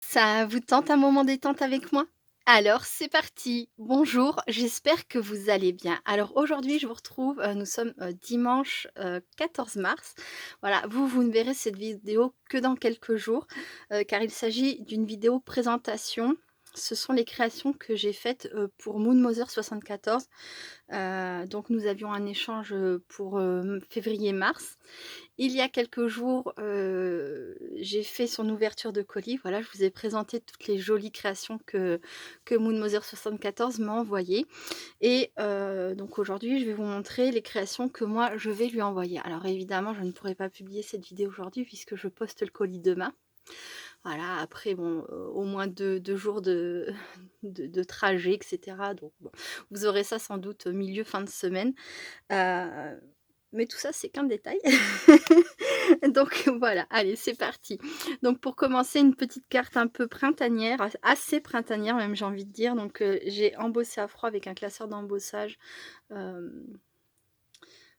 Ça vous tente un moment détente avec moi? Alors c'est parti! Bonjour, j'espère que vous allez bien. Alors aujourd'hui je vous retrouve, nous sommes, dimanche, 14 mars. Voilà, vous ne verrez cette vidéo que dans quelques jours, car il s'agit d'une vidéo présentation. Ce sont les créations que j'ai faites, pour Moon Mother 74. Donc nous avions un échange, pour, février-mars. Il y a quelques jours, j'ai fait son ouverture de colis. Voilà, je vous ai présenté toutes les jolies créations que Moon Mother 74 m'a envoyées et donc aujourd'hui, je vais vous montrer les créations que moi, je vais lui envoyer. Alors évidemment, je ne pourrai pas publier cette vidéo aujourd'hui puisque je poste le colis demain. Voilà, après bon, au moins deux jours de de trajet et cetera, donc bon, vous aurez ça sans doute milieu, fin de semaine. Heu, mais tout ça, c'est qu'un détail. Donc voilà, allez, c'est parti. Donc pour commencer, une petite carte un peu printanière, assez printanière même, j'ai envie de dire. Donc j'ai embossé à froid avec un classeur d'embossage. Hem,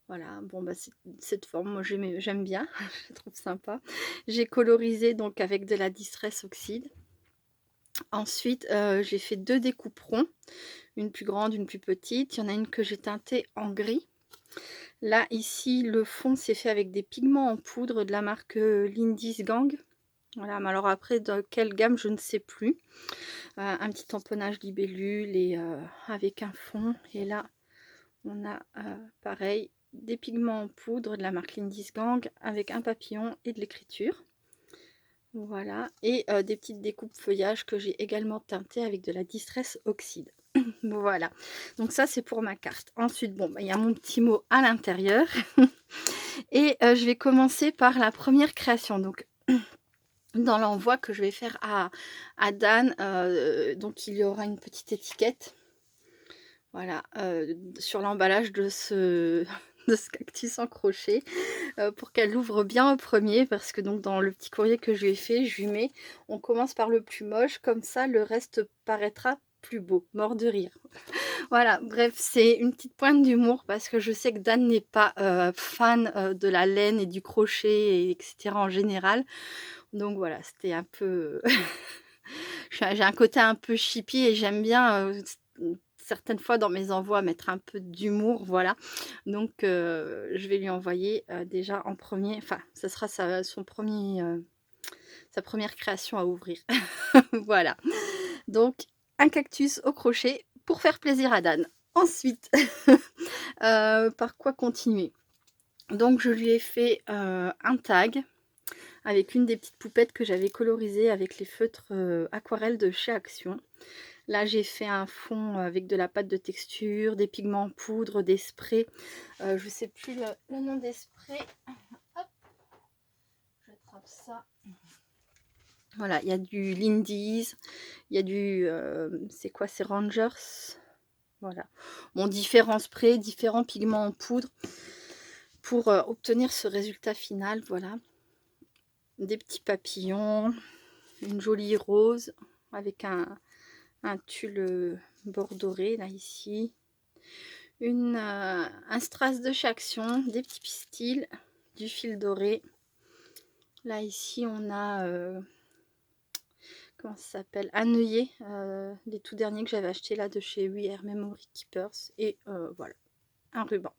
voilà, bon, bah, cette forme, moi j'aime bien, je la trouve sympa. J'ai colorisé donc avec de la Distress Oxide. Ensuite, j'ai fait 2 découpes ronds, une plus grande, une plus petite. Il y en a une que j'ai teintée en gris. Là, ici, le fond, c'est fait avec des pigments en poudre de la marque, Lindis Gang. Voilà, mais alors après dans quelle gamme, je ne sais plus. Un petit tamponnage libellule et avec un fond et là, on a, pareil, des pigments en poudre de la marque Lindis Gang avec un papillon et de l'écriture. Voilà et des petites découpes feuillage que j'ai également teintées avec de la Distress Oxide. Voilà, donc ça, c'est pour ma carte. Ensuite, bon, bah, il y a mon petit mot à l'intérieur et je vais commencer par la première création. Donc dans l'envoi que je vais faire à Dan, donc il y aura une petite étiquette, voilà, sur l'emballage de ce de ce cactus en crochet, pour qu'elle l'ouvre bien au premier parce que donc dans le petit courrier que je lui ai fait, je lui mets: «On commence par le plus moche, comme ça le reste paraîtra plus beau», mort de rire. Voilà, bref, c'est une petite pointe d'humour parce que je sais que Dan n'est pas, fan, de la laine et du crochet et cetera en général. Donc voilà, c'était un peu j'ai un côté un peu chippy et j'aime bien, certaines fois dans mes envois mettre un peu d'humour, voilà. Donc je vais lui envoyer, déjà en premier, enfin, ça sera son premier, sa première création à ouvrir. Voilà. Donc un cactus au crochet pour faire plaisir à Dan. Ensuite, par quoi continuer? Donc je lui ai fait, un tag avec une des petites poupettes que j'avais colorisées avec les feutres, aquarelles de chez Action. Là, j'ai fait un fond avec de la pâte de texture, des pigments en poudre, des sprays, je sais plus le nom des sprays. Hop, j'attrape ça. Voilà, il y a du Lindy's, il y a du, c'est quoi? C'est Rangers? Voilà. Bon, différents sprays, différents pigments en poudre pour, obtenir ce résultat final, voilà. Des petits papillons, une jolie rose avec un tulle, bord doré là ici, un strass de chez Action, des petits pistils, du fil doré. Là ici on a, comment ça s'appelle? Un œillet, les tout derniers que j'avais acheté là de chez We Are Memory Keepers et voilà, un ruban.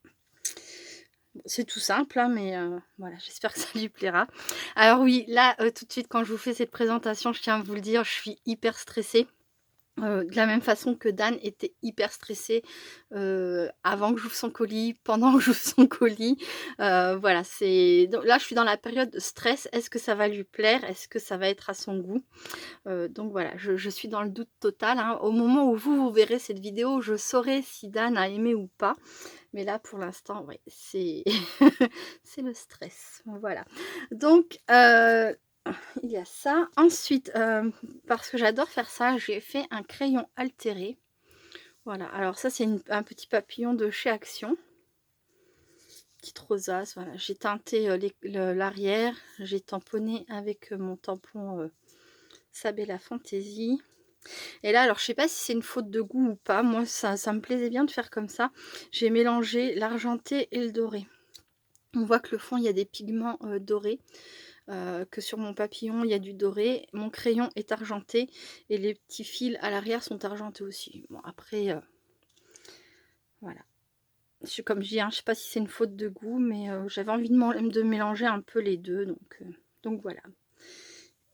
Bon, c'est tout simple, hein, mais voilà, j'espère que ça lui plaira. Alors oui, là, tout de suite quand je vous fais cette présentation, je tiens à vous le dire, je suis hyper stressée. De la même façon que Dan était hyper stressé, avant que j'ouvre son colis, pendant que j'ouvre son colis, voilà, c'est donc là, je suis dans la période de stress. Est-ce que ça va lui plaire? Est-ce que ça va être à son goût? Donc voilà, je suis dans le doute total, hein. Au moment où vous verrez cette vidéo, je saurai si Dan a aimé ou pas, mais là, pour l'instant, ouais, c'est c'est le stress, voilà. Donc il y a ça. Ensuite, parce que j'adore faire ça, j'ai fait un crayon altéré. Voilà, alors ça, c'est un petit papillon de chez Action, petite rosace, voilà. J'ai teinté, l'arrière, j'ai tamponné avec, mon tampon, Sabella Fantasy. Et là, alors je sais pas si c'est une faute de goût ou pas, moi ça me plaisait bien de faire comme ça. J'ai mélangé l'argenté et le doré. On voit que le fond, il y a des pigments, dorés. que sur mon papillon, il y a du doré. Mon crayon est argenté et les petits fils à l'arrière sont argentés aussi. Bon après, voilà. Comme je dis, hein, je sais pas si c'est une faute de goût, mais j'avais envie de mélanger un peu les deux, donc voilà.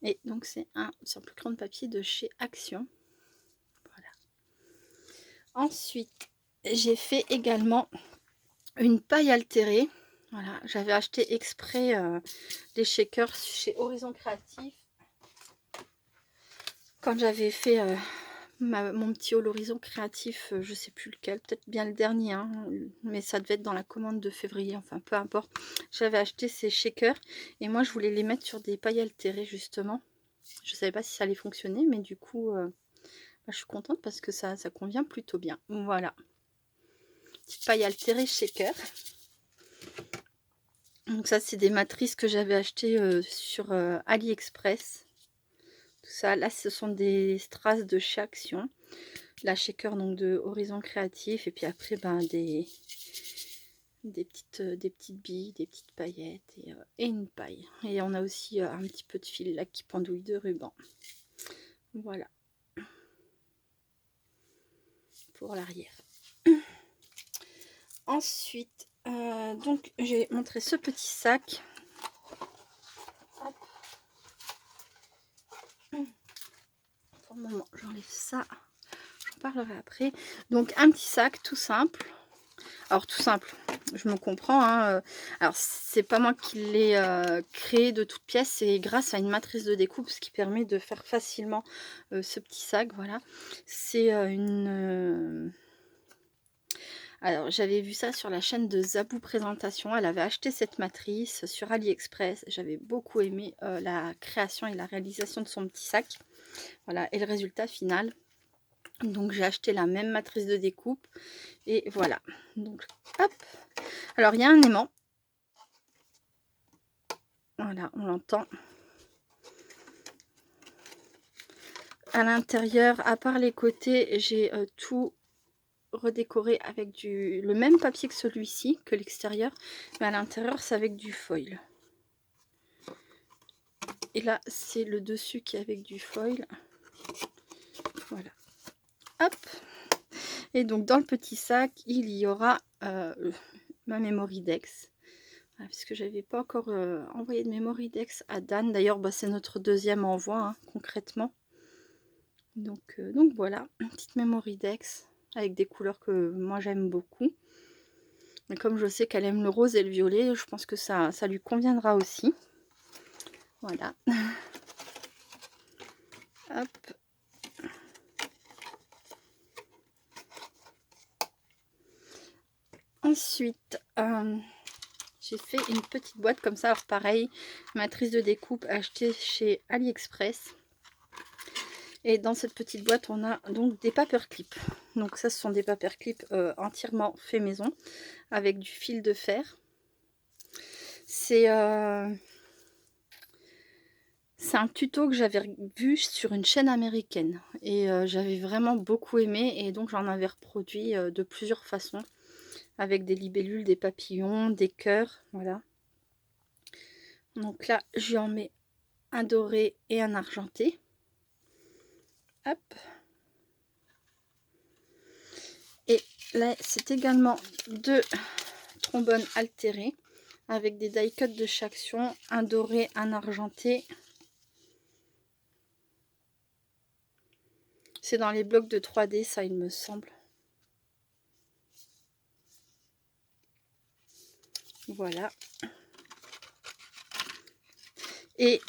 Et donc c'est un simple crayon de papier de chez Action. Voilà. Ensuite, j'ai fait également une paille altérée. Voilà, j'avais acheté exprès des shakers chez Horizon Créatif quand j'avais fait mon petit haul Horizon Créatif, je sais plus lequel, peut-être bien le dernier, hein, mais ça devait être dans la commande de février, enfin peu importe. J'avais acheté ces shakers et moi je voulais les mettre sur des pailles altérées justement. Je savais pas si ça allait fonctionner, mais du coup je suis contente parce que ça convient plutôt bien. Voilà, petite paille altérée shaker. Donc ça c'est des matrices que j'avais achetées sur AliExpress. Tout ça, là ce sont des strass de chez Action. La shaker donc de Horizon Créatif et puis après des petites billes, des petites paillettes et une paille. Et on a aussi un petit peu de fil là qui pendouille de ruban. Voilà pour l'arrière. Ensuite, donc j'ai montré ce petit sac. Hop. Pour le moment, j'enlève ça. J'en parlerai après. Donc un petit sac tout simple. Alors tout simple, je me comprends, hein, alors c'est pas moi qui l'ai créé de toutes pièces, c'est grâce à une matrice de découpe, ce qui permet de faire facilement ce petit sac, voilà. C'est alors j'avais vu ça sur la chaîne de Zabou Présentation, elle avait acheté cette matrice sur AliExpress, j'avais beaucoup aimé la création et la réalisation de son petit sac, voilà, et le résultat final. Donc j'ai acheté la même matrice de découpe et voilà, donc hop. Alors il y a un aimant, voilà, on l'entend. À l'intérieur, à part les côtés, j'ai tout redécoré avec le même papier que celui-ci, que l'extérieur, mais à l'intérieur c'est avec du foil. Et là c'est le dessus qui est avec du foil. Voilà. Hop. Et donc dans le petit sac, il y aura ma Memorydex. Voilà, puisque j'avais pas encore envoyé de Memorydex à Dan. D'ailleurs, bah, c'est notre deuxième envoi, hein, concrètement. Donc voilà, une petite Memorydex avec des couleurs que moi j'aime beaucoup. Mais comme je sais qu'elle aime le rose et le violet, je pense que ça lui conviendra aussi. Voilà. Hop. Ensuite, j'ai fait une petite boîte comme ça. Alors pareil, matrice de découpe achetée chez AliExpress. Et dans cette petite boîte, on a donc des paperclips. Donc ça, ce sont des paperclips entièrement fait maison avec du fil de fer. C'est un tuto que j'avais vu sur une chaîne américaine et j'avais vraiment beaucoup aimé et donc j'en avais reproduit de plusieurs façons avec des libellules, des papillons, des cœurs, voilà. Donc là, j'y en mets un doré et un argenté. Hop. Et là, c'est également deux trombones altérés avec des die cuts de chaque action, un doré, un argenté. C'est dans les blocs de 3D, ça, il me semble. Voilà. Et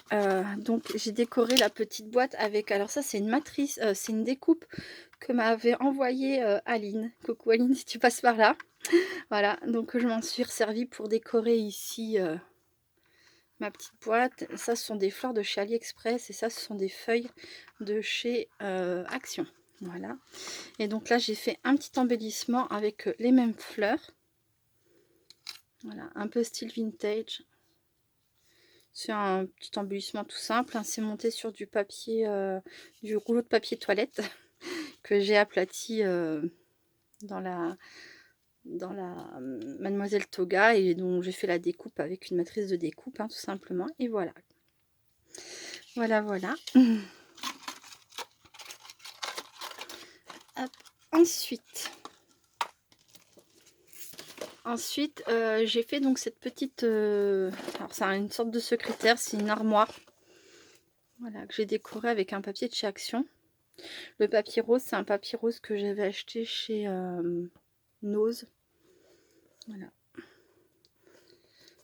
donc j'ai décoré la petite boîte avec, alors ça c'est une matrice, c'est une découpe que m'avait envoyée Aline. Coucou Aline si tu passes par là. Voilà, donc je m'en suis resservie pour décorer ici ma petite boîte. Ça ce sont des fleurs de chez AliExpress et ça ce sont des feuilles de chez Action. Voilà. Et donc là j'ai fait un petit embellissement avec les mêmes fleurs. Voilà, un peu style vintage. C'est un petit embellissement tout simple, hein. C'est monté sur du papier, du rouleau de papier toilette que j'ai aplati dans la Mademoiselle Toga et dont j'ai fait la découpe avec une matrice de découpe, hein, tout simplement. Et voilà. Voilà, voilà. Hop. Ensuite, j'ai fait donc cette petite, alors c'est une sorte de secrétaire, c'est une armoire, voilà, que j'ai décorée avec un papier de chez Action. Le papier rose, c'est un papier rose que j'avais acheté chez Nose. Voilà.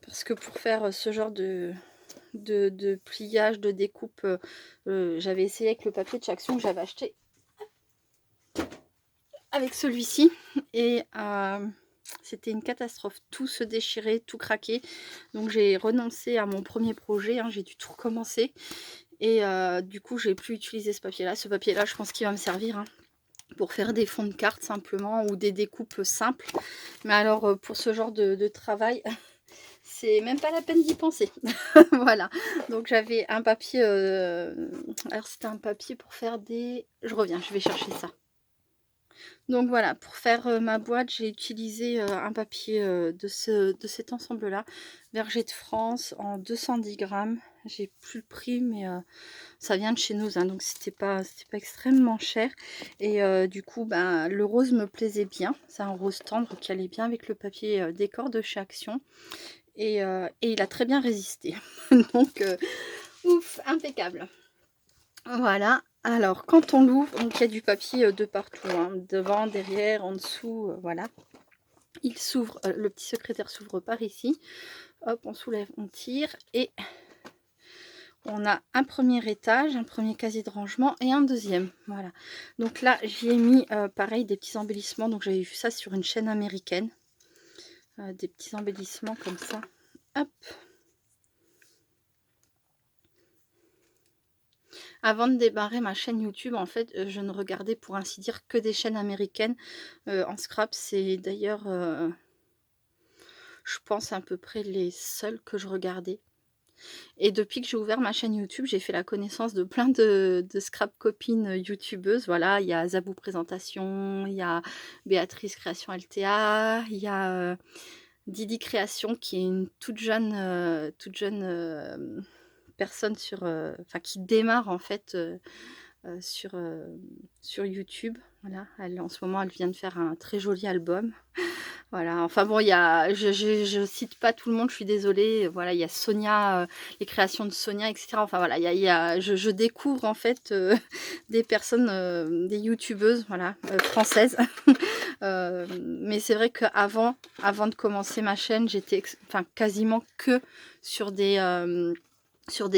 Parce que pour faire ce genre de pliage, de découpe, j'avais essayé avec le papier de chez Action que j'avais acheté avec celui-ci. Et c'était une catastrophe. Tout se déchirait, tout craquait. Donc j'ai renoncé à mon premier projet. Hein, j'ai dû tout recommencer. Et du coup, j'ai plus utilisé ce papier-là. Ce papier-là, je pense qu'il va me servir. Hein, pour faire des fonds de cartes simplement ou des découpes simples. Mais alors pour ce genre de travail, c'est même pas la peine d'y penser. Voilà, donc j'avais un papier, alors c'était un papier pour faire des... Je reviens, je vais chercher ça. Donc voilà, pour faire ma boîte, j'ai utilisé un papier de cet ensemble-là, Verger de France, en 210 grammes. J'ai plus le prix, mais ça vient de chez nous, hein, donc c'était pas extrêmement cher. Et du coup, ben, le rose me plaisait bien. C'est un rose tendre qui allait bien avec le papier décor de chez Action. Et il a très bien résisté. Donc, ouf, impeccable. Voilà. Alors, quand on l'ouvre, donc il y a du papier de partout, hein, devant, derrière, en dessous, voilà. Il s'ouvre, le petit secrétaire s'ouvre par ici. Hop, on soulève, on tire et on a un premier étage, un premier casier de rangement et un deuxième. Voilà. Donc là, j'y ai mis pareil des petits embellissements. Donc j'avais vu ça sur une chaîne américaine. Des petits embellissements comme ça. Hop. Avant de démarrer ma chaîne YouTube, en fait, je ne regardais pour ainsi dire que des chaînes américaines en scrap. C'est d'ailleurs, je pense, à peu près les seules que je regardais. Et depuis que j'ai ouvert ma chaîne YouTube, j'ai fait la connaissance de plein de scrap copines youtubeuses. Voilà, il y a Zabou Présentation, il y a Béatrice Création LTA, il y a Didi Création qui est une toute jeune personne sur, enfin qui démarre en fait sur YouTube. Voilà, en ce moment, elle vient de faire un très joli album. Voilà, enfin bon, il y a, je cite pas tout le monde, je suis désolée. Voilà, il y a Sonia, les créations de Sonia, etc. Enfin voilà, je découvre en fait des personnes, des youtubeuses, voilà, françaises. Mais c'est vrai qu'avant avant de commencer ma chaîne, j'étais enfin quasiment que sur des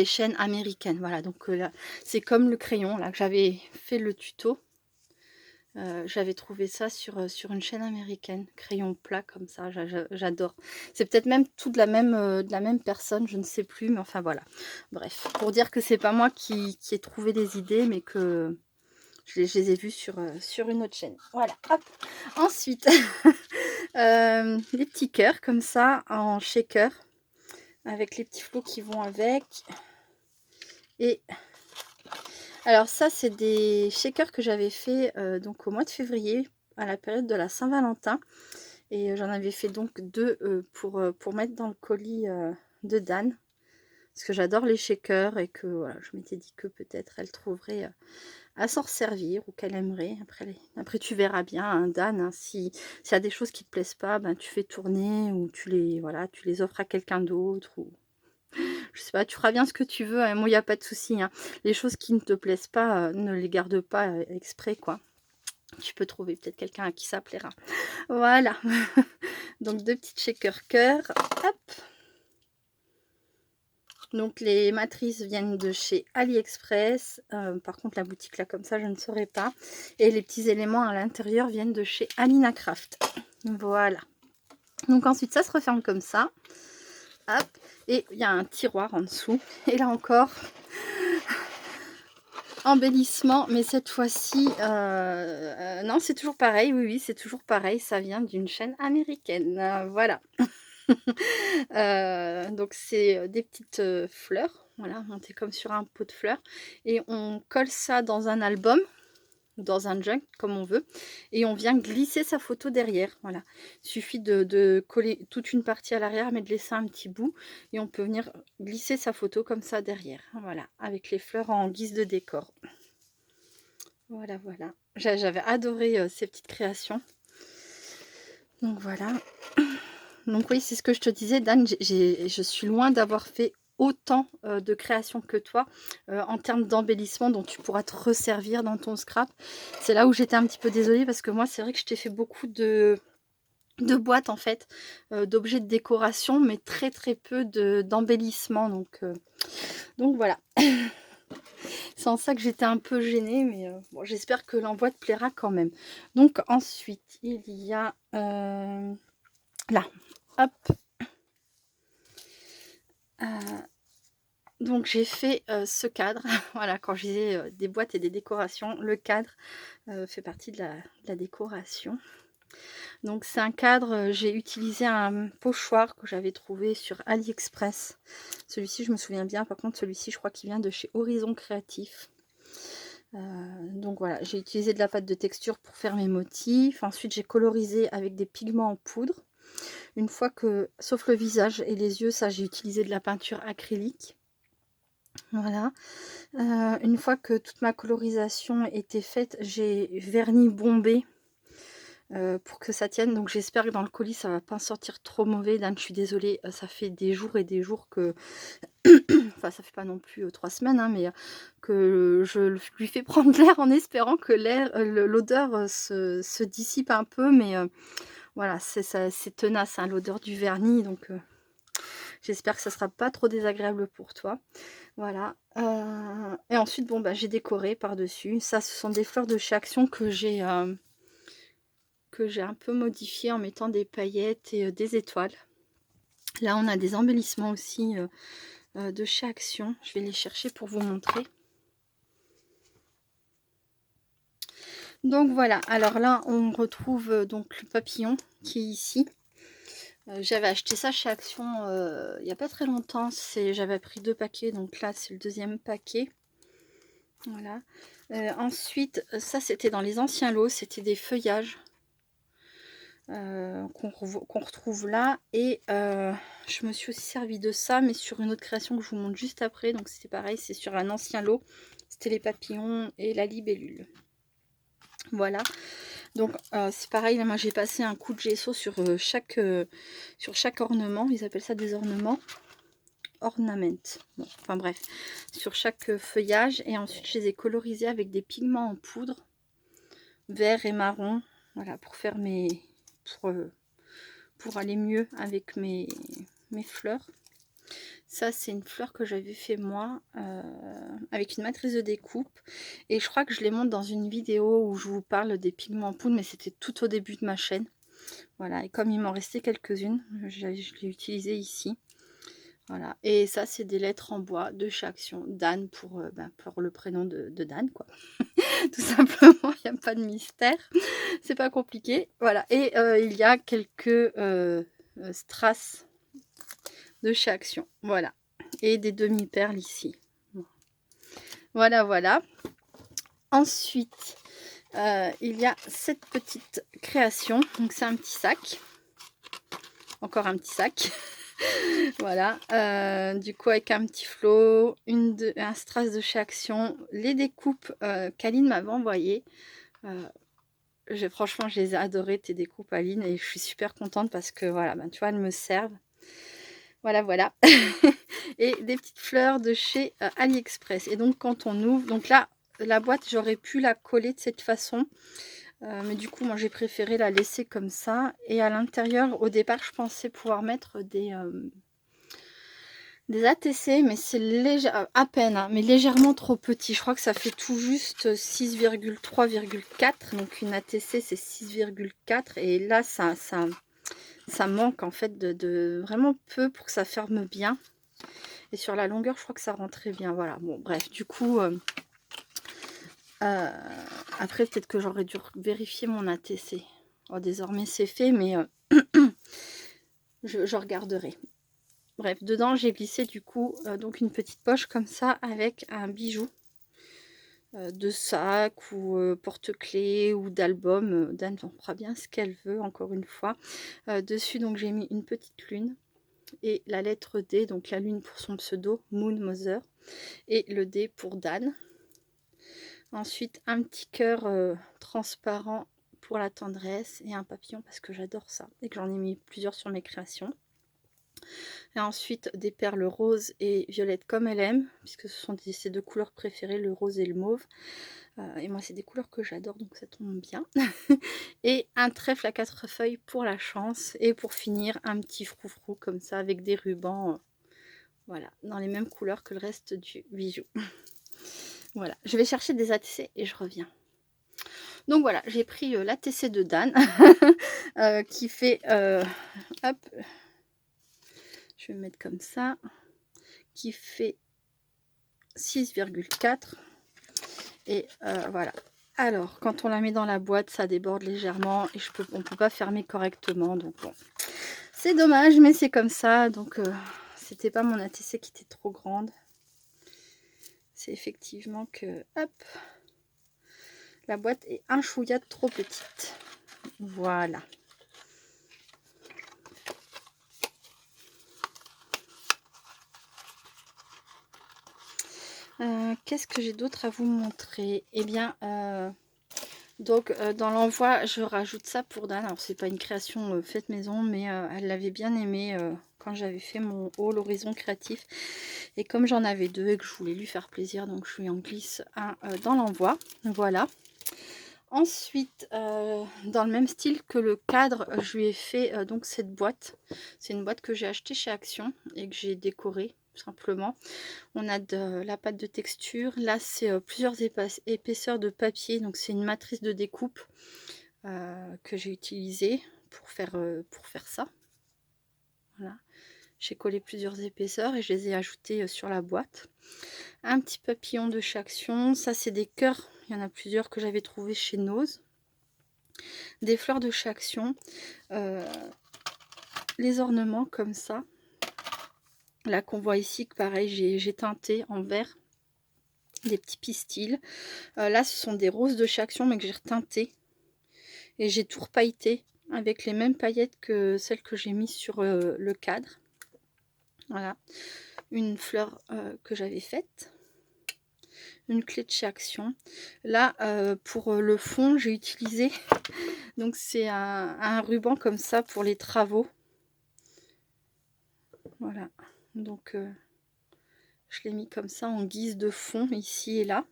chaînes américaines. Voilà, donc là, c'est comme le crayon là que j'avais fait le tuto. J'avais trouvé ça sur une chaîne américaine, crayon plat comme ça, j'adore. C'est peut-être même tout de la même personne, je ne sais plus, mais enfin voilà. Bref, pour dire que c'est pas moi qui ai trouvé les idées, mais que je les ai vues sur une autre chaîne. Voilà, hop. Ensuite, les petits cœurs comme ça, en shaker, avec les petits flots qui vont avec. Et alors ça, c'est des shakers que j'avais fait donc au mois de février, à la période de la Saint-Valentin. Et j'en avais fait donc deux pour mettre dans le colis de Dan. Parce que j'adore les shakers et que voilà, je m'étais dit que peut-être elle trouverait à s'en servir ou qu'elle aimerait. Après tu verras bien, hein, Dan, hein, s'il y a des choses qui ne te plaisent pas, ben, tu fais tourner ou voilà, tu les offres à quelqu'un d'autre. Ou je sais pas, tu feras bien ce que tu veux, hein, moi il n'y a pas de souci. Hein. Les choses qui ne te plaisent pas, ne les garde pas exprès, quoi. Tu peux trouver peut-être quelqu'un à qui ça plaira. Voilà. Donc deux petites shakers cœur. Hop. Donc les matrices viennent de chez AliExpress. Par contre la boutique là comme ça je ne saurais pas. Et les petits éléments à l'intérieur viennent de chez Alina Craft. Voilà. Donc ensuite ça se referme comme ça. Hop. Et il y a un tiroir en dessous. Et là encore, embellissement. Mais cette fois-ci, non c'est toujours pareil. Oui, oui, c'est toujours pareil. Ça vient d'une chaîne américaine. Voilà. Donc c'est des petites fleurs, voilà, montées comme sur un pot de fleurs. Et on colle ça dans un album. ou dans un junk, comme on veut, et on vient glisser sa photo derrière. Voilà, il suffit de coller toute une partie à l'arrière, mais de laisser un petit bout, et on peut venir glisser sa photo comme ça derrière. Voilà, avec les fleurs en guise de décor. Voilà, voilà. J'avais adoré ces petites créations. Donc voilà. Donc oui, c'est ce que je te disais, Dan, je suis loin d'avoir fait autant de créations que toi en termes d'embellissement dont tu pourras te resservir dans ton scrap. C'est là où j'étais un petit peu désolée parce que moi, c'est vrai que je t'ai fait beaucoup de boîtes en fait, d'objets de décoration, mais très très peu d'embellissement. Donc voilà. C'est en ça que j'étais un peu gênée, mais bon, j'espère que l'envoi te plaira quand même. Donc ensuite, il y a là, hop. Donc j'ai fait ce cadre. Voilà, quand je disais des boîtes et des décorations, le cadre fait partie de la décoration. Donc c'est un cadre, j'ai utilisé un pochoir que j'avais trouvé sur AliExpress. Celui-ci, je me souviens bien. Par contre, celui-ci, je crois qu'il vient de chez Horizon Créatif. Donc voilà, j'ai utilisé de la pâte de texture pour faire mes motifs. Ensuite, j'ai colorisé avec des pigments en poudre. Une fois que, sauf le visage et les yeux, ça j'ai utilisé de la peinture acrylique. Voilà. Une fois que toute ma colorisation était faite, j'ai vernis bombé pour que ça tienne. Donc j'espère que dans le colis, ça va pas sortir trop mauvais. Dan, je suis désolée, ça fait des jours et des jours que... enfin, ça fait pas non plus 3 semaines, hein, mais que je lui fais prendre l'air en espérant que l'odeur se dissipe un peu. Mais voilà, c'est tenace, hein, l'odeur du vernis. Donc j'espère que ça sera pas trop désagréable pour toi. Voilà. Et ensuite, bon, bah, j'ai décoré par-dessus. Ça, ce sont des fleurs de chez Action que j'ai un peu modifié en mettant des paillettes et des étoiles. Là, on a des embellissements aussi de chez Action. Je vais les chercher pour vous montrer. Donc voilà. Alors là, on retrouve donc le papillon qui est ici. J'avais acheté ça chez Action il n'y a pas très longtemps. J'avais pris 2 paquets. Donc là, c'est le 2e paquet. Voilà. Ensuite, ça c'était dans les anciens lots, c'était des feuillages qu'on retrouve là. Et je me suis aussi servi de ça, mais sur une autre création que je vous montre juste après. Donc c'était pareil, c'est sur un ancien lot. C'était les papillons et la libellule. Voilà. Donc c'est pareil, là, moi j'ai passé un coup de gesso sur chaque ornement. Ils appellent ça des ornements. Ornament. Bon, enfin bref, sur chaque feuillage. Et ensuite, je les ai colorisés avec des pigments en poudre, vert et marron. Voilà, pour faire pour aller mieux avec mes fleurs. Ça, c'est une fleur que j'avais fait moi avec une matrice de découpe. Et je crois que je les montre dans une vidéo où je vous parle des pigments en poudre, mais c'était tout au début de ma chaîne. Voilà, et comme il m'en restait quelques-unes, je l'ai utilisé ici. Voilà, et ça c'est des lettres en bois de chez Action, Dan pour le prénom de Dan, quoi. Tout simplement, il n'y a pas de mystère, c'est pas compliqué. Voilà, et il y a quelques strass de chez Action, voilà, et des demi-perles ici. Voilà, voilà. Ensuite, il y a cette petite création, donc c'est un petit sac, encore un petit sac. Voilà, du coup avec un petit flot, un strass de chez Action, les découpes qu'Aline m'avait envoyées. Franchement, je les ai adorées, tes découpes, Aline, et je suis super contente parce que voilà, tu vois, elles me servent. Voilà, voilà. Et des petites fleurs de chez AliExpress. Et donc quand on ouvre, donc là, la boîte, j'aurais pu la coller de cette façon. Mais du coup, moi, j'ai préféré la laisser comme ça. Et à l'intérieur, au départ, je pensais pouvoir mettre des ATC, mais c'est léger, à peine, hein, mais légèrement trop petit. Je crois que ça fait tout juste 6,3,4. Donc une ATC, c'est 6,4. Et là, ça manque en fait de vraiment peu pour que ça ferme bien. Et sur la longueur, je crois que ça rentrait bien. Voilà, bon, bref, du coup... après, peut-être que j'aurais dû vérifier mon ATC. Oh, désormais, c'est fait, mais je regarderai. Bref, dedans, j'ai glissé du coup donc une petite poche comme ça avec un bijou de sacs ou porte-clés ou d'albums. Dan en fera bien ce qu'elle veut, encore une fois. Dessus, donc j'ai mis une petite lune et la lettre D, donc la lune pour son pseudo, Moon Mother, et le D pour Dan. Ensuite, un petit cœur transparent pour la tendresse et un papillon parce que j'adore ça et que j'en ai mis plusieurs sur mes créations. Et ensuite, des perles roses et violettes comme elle aime, puisque ce sont ses deux couleurs préférées, le rose et le mauve. Et moi, c'est des couleurs que j'adore, donc ça tombe bien. Et un trèfle à 4 feuilles pour la chance. Et pour finir, un petit froufrou comme ça avec des rubans. Voilà, dans les mêmes couleurs que le reste du bijou. Voilà, je vais chercher des ATC et je reviens. Donc voilà, j'ai pris l'ATC de Dan qui fait, hop, je vais me mettre comme ça, qui fait 6,4 et voilà. Alors, quand on la met dans la boîte, ça déborde légèrement et on ne peut pas fermer correctement. Donc bon, c'est dommage, mais c'est comme ça. Donc, c'était pas mon ATC qui était trop grande. C'est effectivement que, hop, la boîte est un chouïa trop petite. Voilà. Qu'est-ce que j'ai d'autre à vous montrer? Eh bien, donc dans l'envoi, je rajoute ça pour Dan. Alors, c'est pas une création faite maison, mais elle l'avait bien aimé quand j'avais fait mon haul Horizon Créatif. Et comme j'en avais deux et que je voulais lui faire plaisir, donc je lui en glisse un dans l'envoi. Voilà. Ensuite, dans le même style que le cadre, je lui ai fait donc cette boîte. C'est une boîte que j'ai achetée chez Action et que j'ai décorée simplement. On a de la pâte de texture. Là, c'est plusieurs épaisseurs de papier. Donc, c'est une matrice de découpe que j'ai utilisée pour faire ça. Voilà. J'ai collé plusieurs épaisseurs et je les ai ajoutées sur la boîte. Un petit papillon de chez Action. Ça, c'est des cœurs. Il y en a plusieurs que j'avais trouvé chez Nose. Des fleurs de chez Action. Les ornements comme ça. Là qu'on voit ici, que pareil, j'ai teinté en vert. Des petits pistils. Là, ce sont des roses de chez Action, mais que j'ai reteinté. Et j'ai tout repailleté avec les mêmes paillettes que celles que j'ai mis sur le cadre. Voilà. Une fleur que j'avais faite. Une clé de chez Action. Là, pour le fond, j'ai utilisé... Donc, c'est un ruban comme ça pour les travaux. Voilà. Donc... je l'ai mis comme ça en guise de fond ici et là.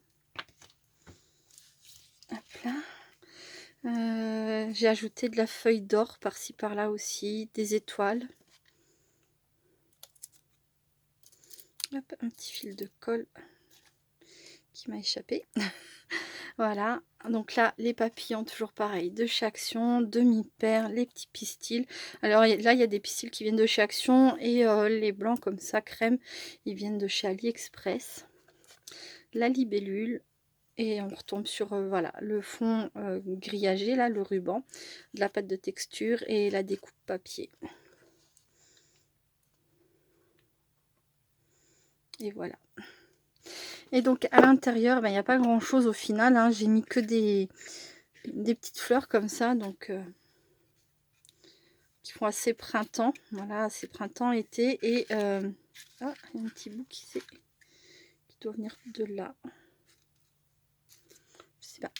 Hop là. J'ai ajouté de la feuille d'or par-ci par-là aussi, des étoiles. Hop, un petit fil de colle qui m'a échappé. Voilà, donc là, les papillons, toujours pareil, de chez Action, demi-perles, les petits pistils. Alors là, il y a des pistils qui viennent de chez Action et les blancs comme ça, crème, ils viennent de chez AliExpress. La libellule. Et on retombe sur voilà, le fond grillagé, là, le ruban, de la pâte de texture et la découpe papier. Et voilà. Et donc à l'intérieur, ben, il n'y a pas grand chose au final. Hein. J'ai mis que des petites fleurs comme ça, donc qui font assez printemps. Voilà, assez printemps, été. Et ah, il y a un petit bout qui doit venir de là. Je sais pas.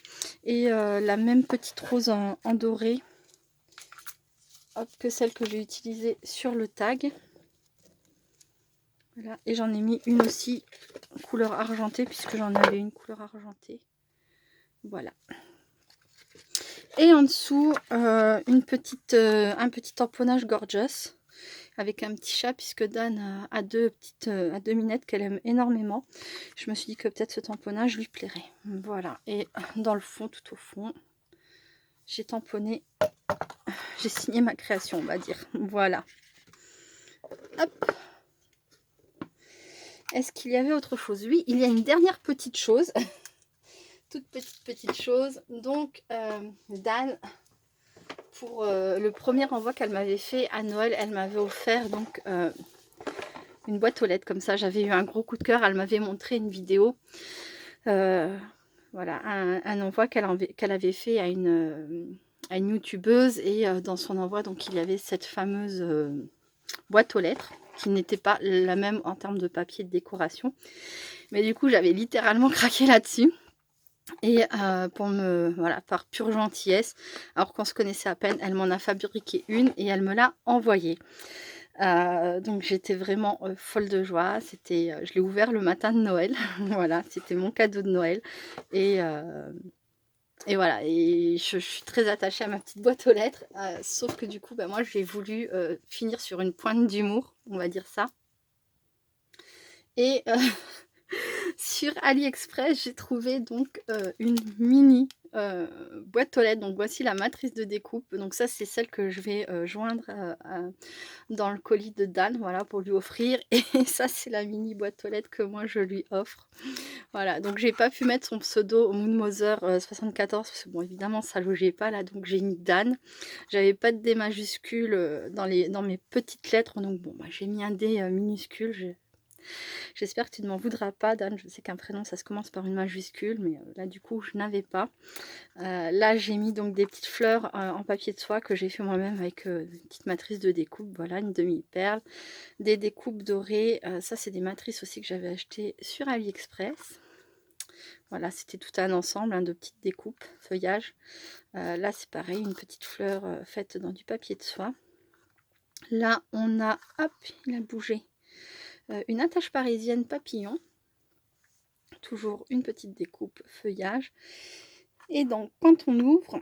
Et la même petite rose en doré. Hop, que celle que j'ai utilisée sur le tag. Voilà, et j'en ai mis une aussi couleur argentée puisque j'en avais une couleur argentée. Voilà. Et en dessous, un petit tamponnage gorgeous avec un petit chat puisque Dan a deux minettes qu'elle aime énormément. Je me suis dit que peut-être ce tamponnage lui plairait. Voilà. Et dans le fond, tout au fond, j'ai tamponné, j'ai signé ma création, on va dire. Voilà. Hop. Est-ce qu'il y avait autre chose? Oui, il y a une dernière petite chose. Toute petite chose. Donc, Dan, pour le premier envoi qu'elle m'avait fait à Noël, elle m'avait offert donc une boîte aux lettres. Comme ça, j'avais eu un gros coup de cœur. Elle m'avait montré une vidéo Voilà, un envoi qu'elle avait fait à une youtubeuse et dans son envoi, donc il y avait cette fameuse boîte aux lettres qui n'était pas la même en termes de papier de décoration. Mais du coup, j'avais littéralement craqué là-dessus. Et pour me voilà, par pure gentillesse, alors qu'on se connaissait à peine, elle m'en a fabriqué une et elle me l'a envoyée. Donc j'étais vraiment, folle de joie. C'était, je l'ai ouvert le matin de Noël. Voilà, c'était mon cadeau de Noël et voilà, et je suis très attachée à ma petite boîte aux lettres, sauf que du coup, bah, moi j'ai voulu, finir sur une pointe d'humour, on va dire ça. Et sur AliExpress, j'ai trouvé donc une mini boîte aux lettres. Donc voici la matrice de découpe. Donc ça, c'est celle que je vais joindre dans le colis de Dan, voilà, pour lui offrir. Et ça, c'est la mini boîte aux lettres que moi je lui offre. Voilà, donc j'ai pas pu mettre son pseudo Moon Mother 74 parce que bon, évidemment, ça logeait pas là. Donc j'ai mis Dan. J'avais pas de D majuscule dans mes petites lettres. Donc bon, bah, j'ai mis un D minuscule. J'espère que tu ne m'en voudras pas, Dan. Je sais qu'un prénom, ça se commence par une majuscule, mais là, du coup, je n'avais pas. Là, j'ai mis donc des petites fleurs en papier de soie que j'ai fait moi-même avec une petite matrice de découpe. Voilà, une demi-perle, des découpes dorées. Ça, c'est des matrices aussi que j'avais achetées sur AliExpress. Voilà, c'était tout un ensemble hein, de petites découpes, feuillages. Là, c'est pareil, une petite fleur faite dans du papier de soie. Là, on a, hop, il a bougé, une attache parisienne papillon. Toujours une petite découpe feuillage. Et donc, quand on ouvre,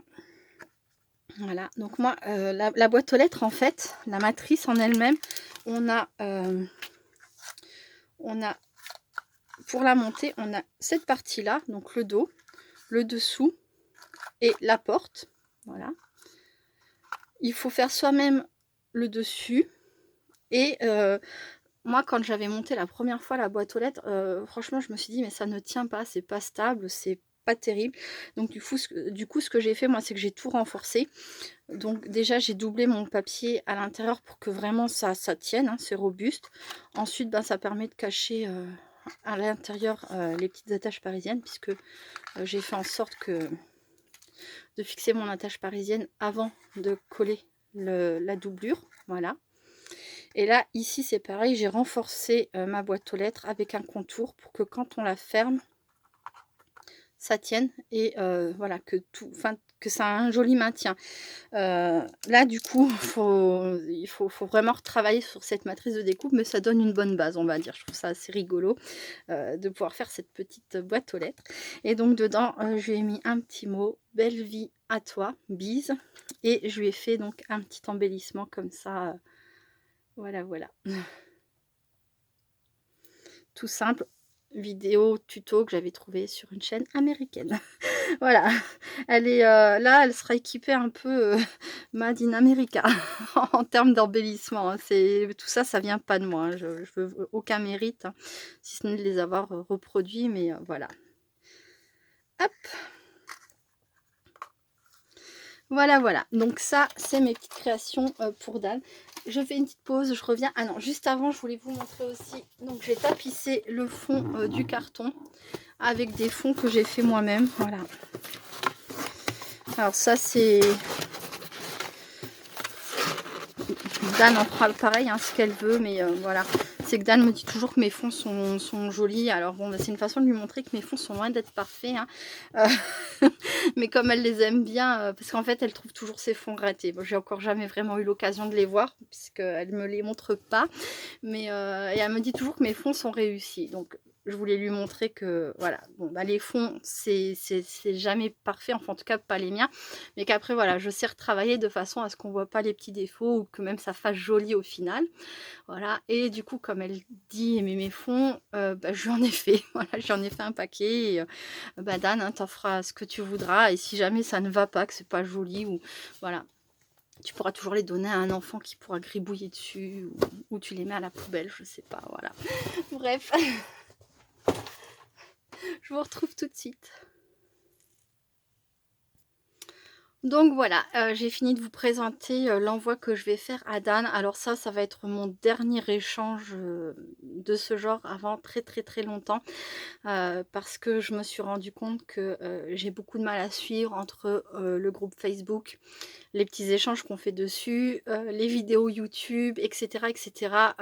voilà, donc moi, la boîte aux lettres, en fait, la matrice en elle-même, on a, pour la monter, on a cette partie-là, donc le dos, le dessous et la porte. Voilà. Il faut faire soi-même le dessus. Et moi, quand j'avais monté la première fois la boîte aux lettres, franchement, je me suis dit, mais ça ne tient pas, c'est pas stable, c'est pas terrible. Donc du coup, ce que j'ai fait, moi, c'est que j'ai tout renforcé. Donc déjà, j'ai doublé mon papier à l'intérieur pour que vraiment ça tienne, hein, c'est robuste. Ensuite, ben, ça permet de cacher à l'intérieur les petites attaches parisiennes, puisque j'ai fait en sorte de fixer mon attache parisienne avant de coller la doublure. Voilà. Et là, ici, c'est pareil, j'ai renforcé ma boîte aux lettres avec un contour pour que quand on la ferme, ça tienne et voilà, que ça a un joli maintien. Là, du coup, il faut vraiment retravailler sur cette matrice de découpe, mais ça donne une bonne base, on va dire. Je trouve ça assez rigolo de pouvoir faire cette petite boîte aux lettres. Et donc, dedans, je lui ai mis un petit mot, belle vie à toi, bise. Et je lui ai fait donc un petit embellissement comme ça. Voilà, voilà. Tout simple, vidéo tuto que j'avais trouvé sur une chaîne américaine. Voilà, elle est là, elle sera équipée un peu Made in America en termes d'embellissement. Hein. Tout ça, ça vient pas de moi. Hein. Je veux aucun mérite, hein, si ce n'est de les avoir reproduits, mais voilà. Hop. Voilà, voilà. Donc ça, c'est mes petites créations pour Dan. Je fais une petite pause, je reviens. Ah non, juste avant, je voulais vous montrer aussi. Donc j'ai tapissé le fond du carton avec des fonds que j'ai fait moi-même. Voilà. Alors ça, c'est... Dan en fera pareil, hein, ce qu'elle veut, mais voilà. C'est que Dan me dit toujours que mes fonds sont jolis. Alors bon, c'est une façon de lui montrer que mes fonds sont loin d'être parfaits. Hein. Mais comme elle les aime bien, parce qu'en fait, elle trouve toujours ses fonds ratés. Bon, j'ai encore jamais vraiment eu l'occasion de les voir, puisqu'elle ne me les montre pas. Mais et elle me dit toujours que mes fonds sont réussis. Donc, je voulais lui montrer que, voilà, bon, bah, les fonds, c'est jamais parfait, enfin, en tout cas, pas les miens. Mais qu'après, voilà, je sais retravailler de façon à ce qu'on voit pas les petits défauts ou que même ça fasse joli au final. Voilà, et du coup, comme elle dit aimer mes fonds, bah, j'en ai fait, voilà, j'en ai fait un paquet. Et, bah, Dan, hein, t'en feras ce que tu voudras. Et si jamais ça ne va pas, que c'est pas joli, ou voilà, tu pourras toujours les donner à un enfant qui pourra gribouiller dessus, ou tu les mets à la poubelle, je sais pas, voilà. Bref, je vous retrouve tout de suite. Donc voilà, j'ai fini de vous présenter, l'envoi que je vais faire à Dan. Alors ça va être mon dernier échange, de ce genre avant très, très, très longtemps, parce que je me suis rendu compte que, j'ai beaucoup de mal à suivre entre, le groupe Facebook, les petits échanges qu'on fait dessus, les vidéos YouTube et cetera et cetera.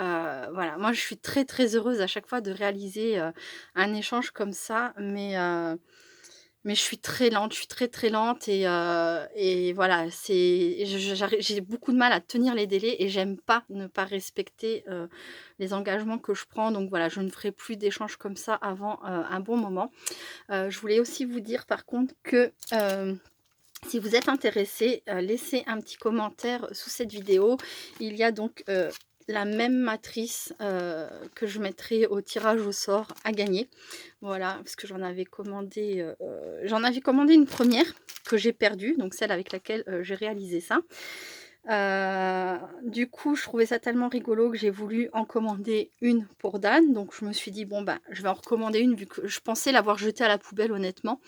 Voilà, moi je suis très, très heureuse à chaque fois de réaliser, un échange comme ça, mais je suis très lente, je suis très, très lente et voilà, c'est j'ai beaucoup de mal à tenir les délais et j'aime pas ne pas respecter, les engagements que je prends. Donc voilà, je ne ferai plus d'échanges comme ça avant, un bon moment. Je voulais aussi vous dire par contre que, si vous êtes intéressé, laissez un petit commentaire sous cette vidéo. Il y a donc, la même matrice, que je mettrai au tirage au sort à gagner. Voilà, parce que j'en avais commandé une première que j'ai perdue, donc celle avec laquelle, j'ai réalisé ça. Du coup, je trouvais ça tellement rigolo que j'ai voulu en commander une pour Dan. Donc je me suis dit: «Bon, bah, je vais en recommander une», vu que je pensais l'avoir jetée à la poubelle honnêtement.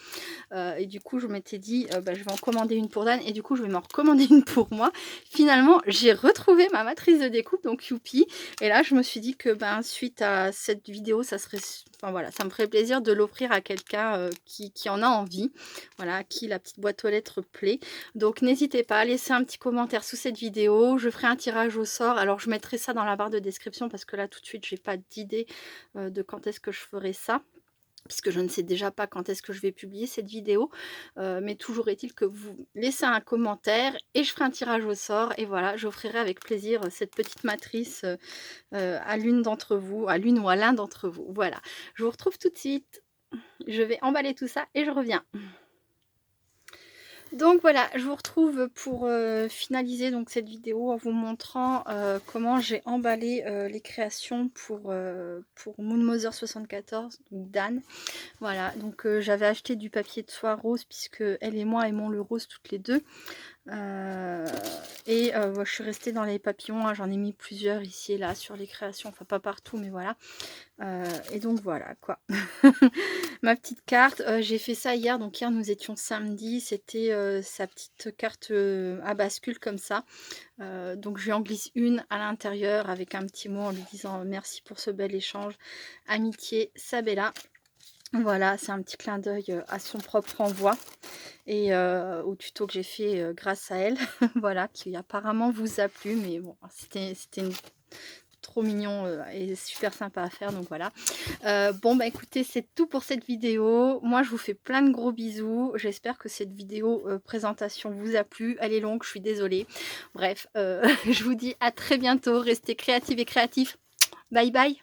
Et du coup, je m'étais dit: «Bah, je vais en commander une pour Dan et du coup, je vais m'en recommander une pour moi». Finalement, j'ai retrouvé ma matrice de découpe, donc youpi. Et là, je me suis dit que, ben, suite à cette vidéo, ça serait enfin voilà, ça me ferait plaisir de l'offrir à quelqu'un, qui en a envie, voilà, à qui la petite boîte aux lettres plaît. Donc n'hésitez pas à laisser un petit commentaire sous cette vidéo. Je ferai un tirage au sort. Alors je mettrai ça dans la barre de description parce que là, tout de suite, j'ai pas d'idée, de quand est-ce que je ferai ça, puisque je ne sais déjà pas quand est-ce que je vais publier cette vidéo. Mais toujours est-il que vous laissez un commentaire et je ferai un tirage au sort et voilà, j'offrirai avec plaisir, cette petite matrice, à l'une d'entre vous, à l'une ou à l'un d'entre vous. Voilà, je vous retrouve tout de suite. Je vais emballer tout ça et je reviens. Donc voilà, je vous retrouve pour, finaliser donc cette vidéo en vous montrant, comment j'ai emballé, les créations pour Moon Mother 74, donc Dan. Voilà, donc j'avais acheté du papier de soie rose puisque elle et moi aimons le rose toutes les deux. Ouais, je suis restée dans les papillons, hein, j'en ai mis plusieurs ici et là sur les créations, enfin pas partout, mais voilà. Et donc voilà quoi. Ma petite carte, j'ai fait ça hier, donc hier nous étions samedi, c'était, sa petite carte, à bascule comme ça. Donc je lui en glisse une à l'intérieur avec un petit mot en lui disant: «Merci pour ce bel échange, amitié, Sabella». Voilà, c'est un petit clin d'œil, à son propre envoi et au tuto que j'ai fait, grâce à elle, voilà, qui apparemment vous a plu, mais bon, c'était une trop mignon, et super sympa à faire, donc voilà. Bon, bah, écoutez, c'est tout pour cette vidéo. Moi, je vous fais plein de gros bisous. J'espère que cette vidéo, présentation vous a plu. Elle est longue, je suis désolée. Bref, je vous dis à très bientôt. Restez créatives et créatifs. Bye bye.